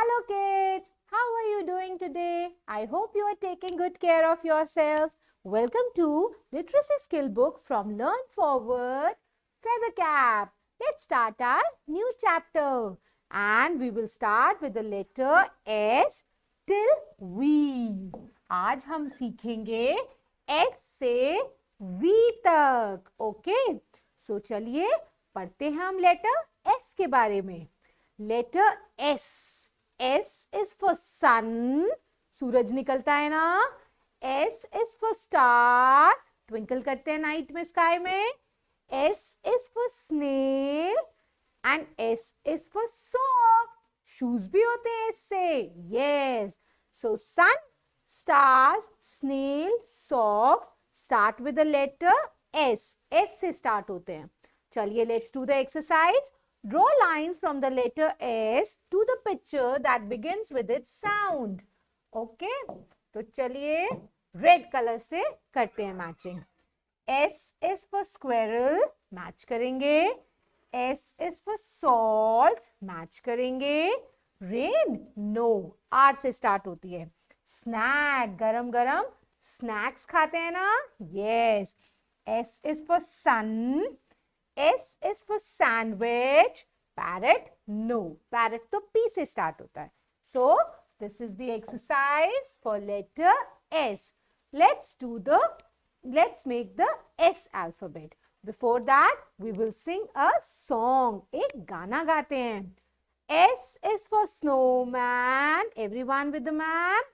Hello kids, how are you doing today? I hope you are taking good care of yourself. Welcome to Literacy Skill Book from Learn Forward Feather Cap. Let's start our new chapter and we will start with the letter S till V. आज हम सीखेंगे S से V तक. Okay? So चलिए पढ़ते हैं हम letter S के बारे में. Letter S. S is for sun. सूरज निकलता है ना. S is for stars. Twinkle करते हैं नाइट में स्काई में. S is for snail. And S is for socks. Shoes भी होते हैं इससे. Yes. So sun, stars, snail, socks start with the letter S. S से start होते हैं. चलिए let's do the exercise. Draw lines from the letter S to the picture that begins with its sound. Okay? तो चलिए red color से करते हैं matching. S is for squirrel, match करेंगे. S is for salt, match करेंगे. Rain? No, R से start होती है. Snack, गरम गरम snacks खाते हैं ना? Yes. S is for sun. S is for sandwich. Parrot? No. Parrot तो P से start होता है. So, this is the exercise for letter S. Let's make the S alphabet. Before that, we will sing a song. एक गाना गाते हैं. S is for snowman. Everyone with the map.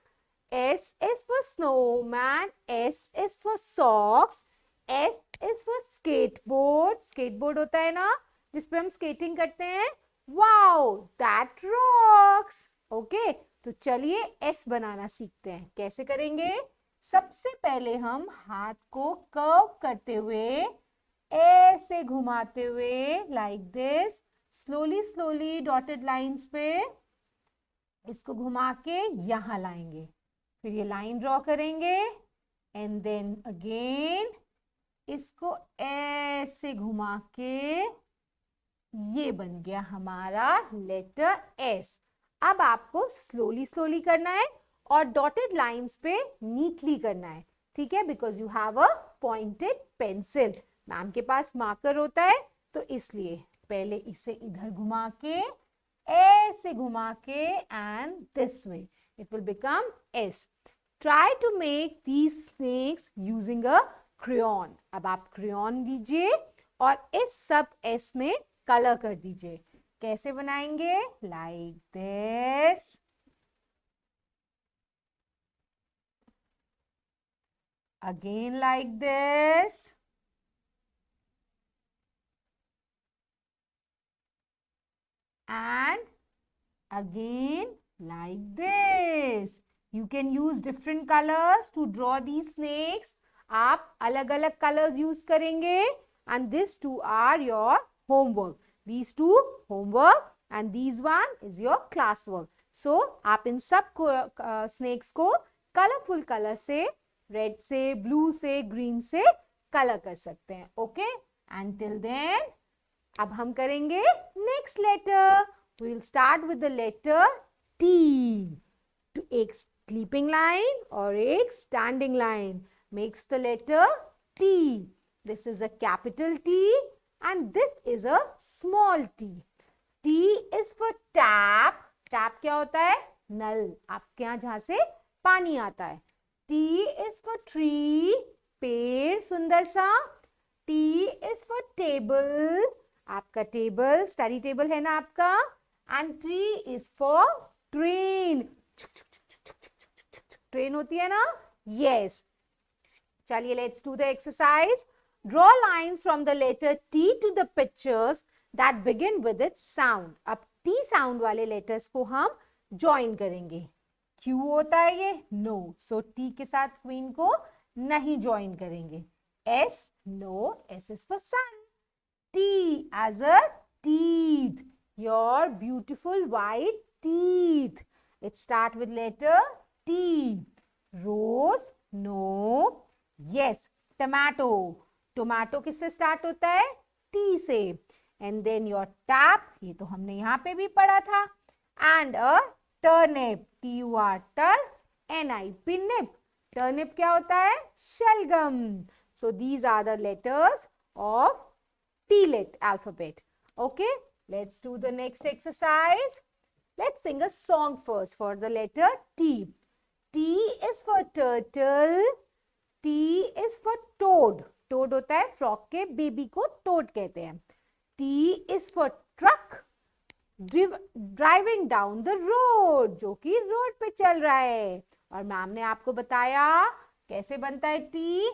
S is for snowman. S is for socks. S is for skateboard. Skateboard होता है ना जिसपे हम skating करते हैं. Wow, that rocks. Okay, तो चलिए S बनाना सीखते हैं. कैसे करेंगे? सबसे पहले हम हाथ को कर्व करते हुए ऐसे घुमाते हुए like this, slowly dotted lines पे इसको घुमा के यहाँ लाएंगे. फिर ये लाइन ड्रॉ करेंगे and then again इसको ऐसे घुमा के ये बन गया हमारा लेटर S. अब आपको स्लोली करना है और डॉटेड लाइंस पे नीटली करना है. ठीक है? Because you have a pointed pencil. Ma'am के पास मार्कर होता है तो इसलिए पहले इसे इधर घुमा के ऐसे घुमा के and this way it will become S. Try to make these snakes using a crayon. अब आप क्रेयॉन लीजिए और इस सब S में कलर कर दीजिए. कैसे बनाएंगे? Like this. Again like this. And again like this. You can use different colors to draw these snakes. आप अलग अलग colors use करेंगे and these two are your homework. These two homework and these one is your class work. So आप इन सब snakes को colorful color से red से blue से green से color कर सकते हैं. Okay? Until then अब हम करेंगे next letter. We will start with the letter T. To एक sleeping line और एक standing line makes the letter T. This is a capital T and this is a small t. T is for tap. Tap क्या होता है? नल. आपके यहाँ जहाँ से पानी आता है. T is for tree. पेड़ सुंदर सा. T is for table. आपका टेबल स्टडी टेबल है ना आपका. And tree is for train. Train होती है ना. यस. चलिए let's do the exercise. Draw lines from the letter T to the pictures that begin with its sound. अब T sound वाले लेटर्स को हम ज्वाइन करेंगे. क्यू होता है ये? नो. सो टी के साथ क्वीन को नहीं ज्वाइन करेंगे. S? No. S is for sun. T as a teeth. Your beautiful white teeth. It start with letter T. Rose? No. Yes. Tomato. Tomato किससे start होता है? T से. And then your tap. ये तो हमने यहाँ पे भी पढ़ा था. And a turnip, T-U-R, N-I-P, nip. Turnip क्या होता है? शलगम. So these are the letters of T-lit alphabet. Okay, let's do the next exercise. Let's sing a song first for the letter T. T is for turtle. T is for toad. Toad होता है frog के baby को toad कहते हैं. T is for truck. Driving down the road, जो कि road पे चल रहा है. और मैम ने आपको बताया कैसे बनता है टी.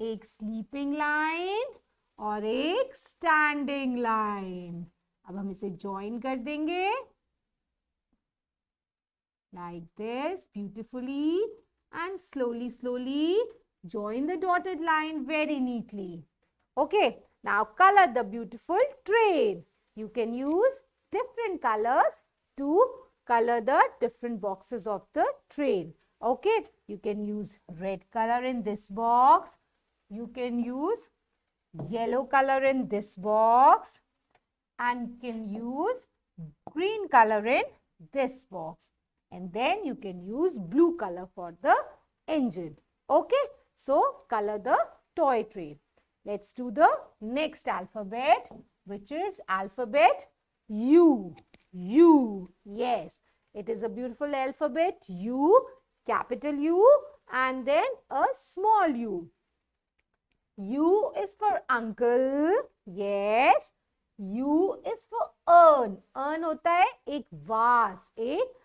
एक स्लीपिंग लाइन और एक स्टैंडिंग लाइन. अब हम इसे ज्वाइन कर देंगे like this beautifully, and slowly join the dotted line very neatly. Okay, now color the beautiful train. You can use different colors to color the different boxes of the train. Okay, you can use red color in this box. You can use yellow color in this box, and can use green color in this box. And then you can use blue color for the engine. Okay, so color the toy train. Let's do the next alphabet, which is alphabet U. U. Yes, it is a beautiful alphabet. U, capital U, and then a small u. U is for uncle. Yes. U is for urn. Urn होता है एक vase, एक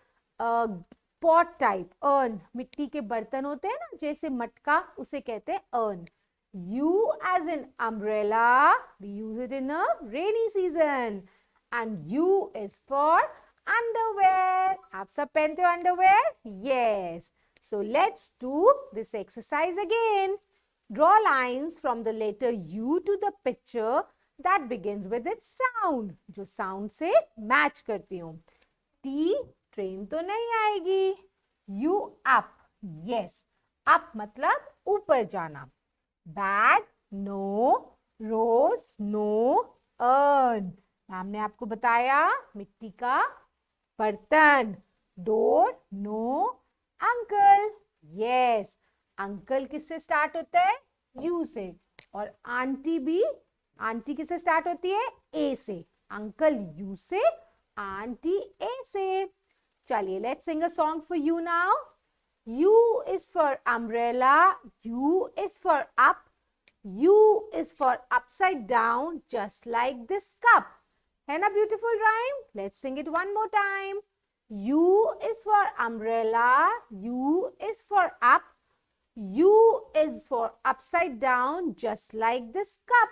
pot type. Earn मिट्टी के बर्तन होते हैं ना, जैसे मटका, उसे कहते हैं earn. U as in umbrella. We use it in a rainy season. And U is for underwear. आप सब पहनते हो underwear? Yes. So let's do this exercise again. Draw lines from the letter U to the picture that begins with its sound. जो sound से match करती हूँ. T, train तो नहीं आएगी. U, up. Yes. Up मतलब ऊपर जाना. Bag, no. Rose, no. Urn. Ma'am ने आपको बताया मिट्टी का बर्तन. Door, no. Uncle, yes. Uncle किससे स्टार्ट होता है? U से. और आंटी भी, आंटी किससे स्टार्ट होती है? A से. अंकल U से, आंटी A से. चलिए, let's sing a song for you now. U is for umbrella. U is for up. U is for upside down, just like this cup. है ना beautiful rhyme? Let's sing it one more time. U is for umbrella. U is for up. U is for upside down, just like this cup.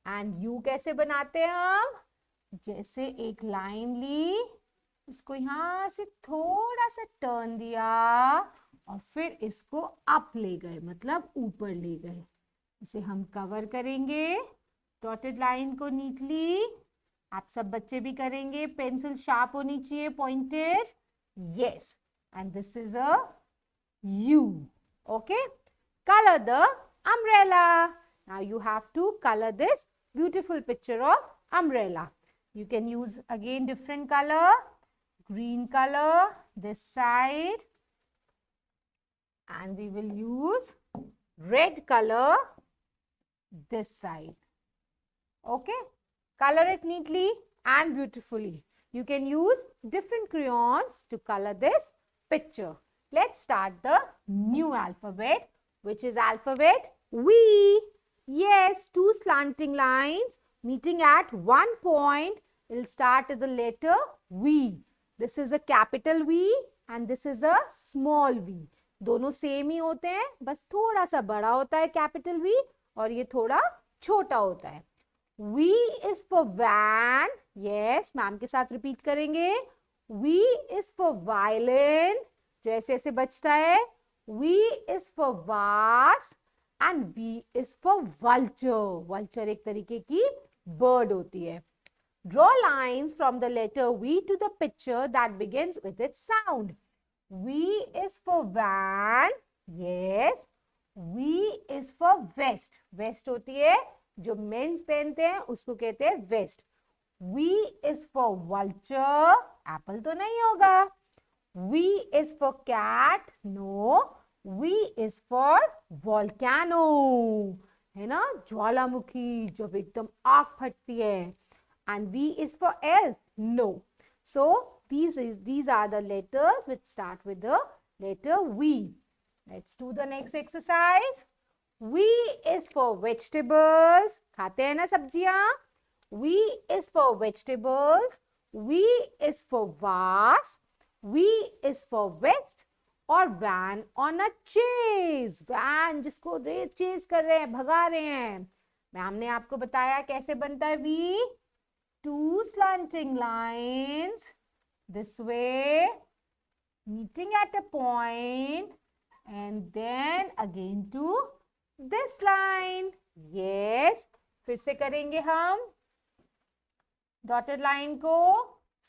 And U कैसे बनाते हैं हम? जैसे एक line ली, इसको यहाँ से थोड़ा सा टर्न दिया और फिर इसको अप ले गए, मतलब ऊपर ले गए. इसे हम कवर करेंगे डॉटेड लाइन को नीटली. आप सब बच्चे भी करेंगे. पेंसिल शार्प होनी चाहिए, pointed. Yes. And this is a U. Okay, color the umbrella. Now you have to color this beautiful picture of umbrella. You can use again different color. Green color this side, and we will use red color this side. Okay, color it neatly and beautifully. You can use different crayons to color this picture. Let's start the new alphabet, which is alphabet V. Yes, two slanting lines meeting at one point will start with the letter V. This is a capital V and this is a small v. दोनों same ही होते हैं, बस थोड़ा सा बड़ा होता है capital V और ये थोड़ा छोटा होता है. V is for van. Yes, ma'am के साथ रिपीट करेंगे. V is for violin. जो ऐसे ऐसे बचता है. V is for vase and V is for vulture. Vulture एक तरीके की bird होती है. Draw lines from the letter V to the picture that begins with its sound. V is for van. Yes. V is for vest. Vest होती है जो mains पहनते हैं, उसको कहते हैं vest. V is for vulture. Apple तो नहीं होगा. V is for cat. No. V is for volcano. है ना, ज्वालामुखी जब एकदम आग फटती है. And V is for elf. No. So these are the letters which start with the letter V. Let's do the next exercise. V is for vegetables. खाते हैं ना सब्जियां? V is for vegetables. V is for vase. V is for vest. और van on a chase. Van जिसको race chess कर रहे हैं, भगा रहे हैं. मैम ने आपको बताया कैसे बनता है V. Two slanting lines this way meeting at a point and then again to this line. Yes. फिर से करेंगे हम. Dotted line को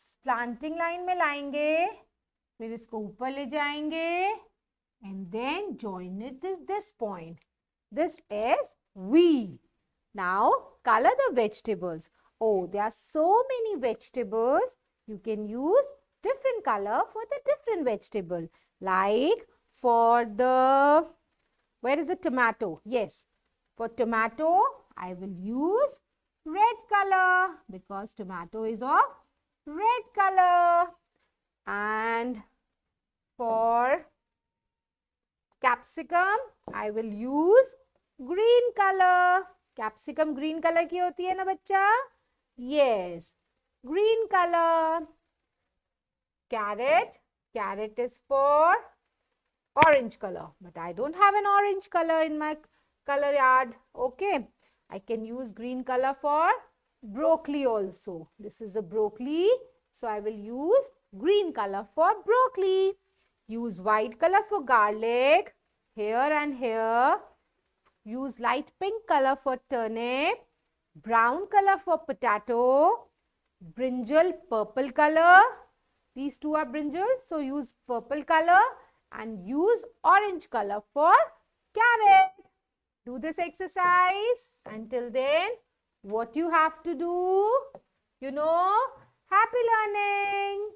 slanting line में लाएंगे. फिर इसको ऊपर ले जाएंगे and then join it to this point. This is V. Now color the vegetables. Oh, there are so many vegetables. You can use different color for the different vegetable. Like for the, where is the tomato? Yes, for tomato, I will use red color because tomato is of red color. And for capsicum, I will use green color. Capsicum green color की होती है ना बच्चा? Yes, green color. Carrot, carrot is for orange color. But I don't have an orange color in my color yard. Okay, I can use green color for broccoli also. This is a broccoli. So I will use green color for broccoli. Use white color for garlic. Here and here. Use light pink color for turnip. Brown color for potato. Brinjal purple color. These two are brinjals. So use purple color. And use orange color for carrot. Do this exercise. Until then, what you have to do? Happy learning.